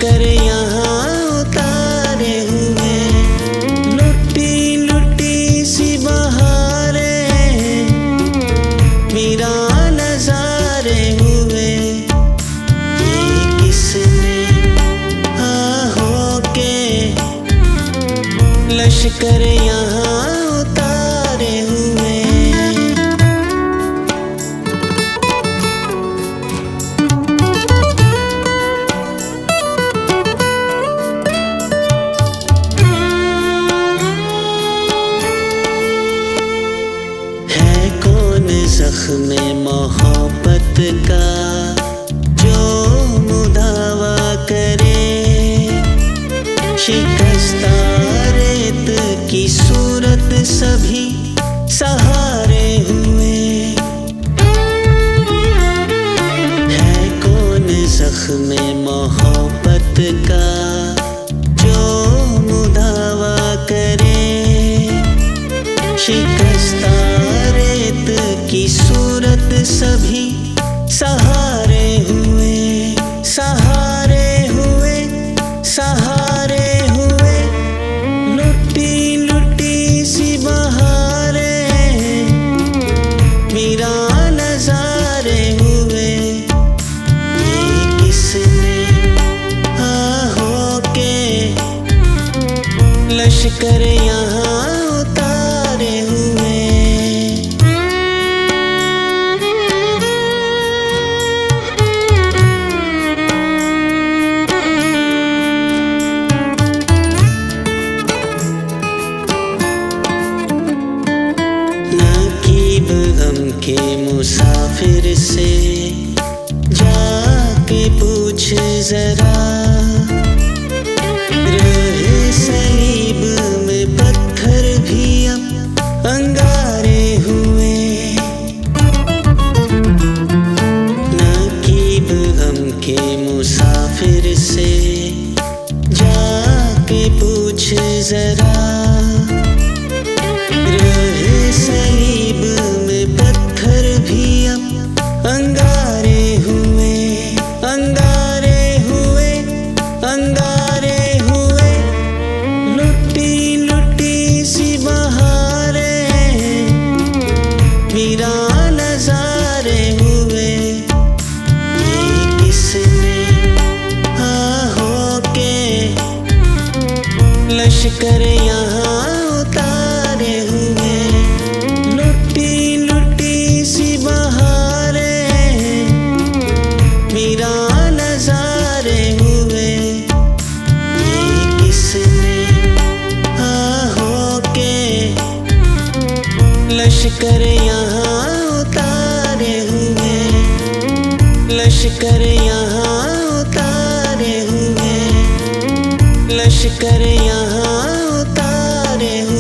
लश्कर यहाँ उतारे हुए, लुटी लुटी सी बहारें, वीरान नज़ारे हुए। ये किसने हो के लश्कर यहाँ उतारे हुए। ज़ख्म मोहब्बत का जो मुदावा करे, शिकस्ता रेत की सूरत सभी सहारे हुए। है कौन ज़ख्म मोहब्बत का जो मुदावा करे, शिकस्ता रेत की सूरत सभी सहारे हुए, सहारे हुए, सहारे हुए। लुटी लुटी सी बहारें, वीरान नज़ारे हुए। ये किसने हो के लश्कर यहाँ उतारे हुए। गम के मुसाफिर से जाके पूछ जरा, रहे सलीब में पत्थर भी अब अंगारे हुए। नकीब गम के मुसाफिर से जाके पूछ जरा, रहे सलीब में पत्थर भी अब अंगारे हुए, अंगारे हुए, अंगारे हुए। लुटी लुटी सी बहारें, वीरान नज़ारे हुए। ये किसने हो के लश्कर यहाँ उतारे हुए। लुटी लुटी सी बहारें, वीरान नज़ारे हुए। ये किसने हो के लश्कर यहाँ उतारे हुए, लश्कर यहाँ उतारे हुए, लश्कर यहाँ उतारे हुए।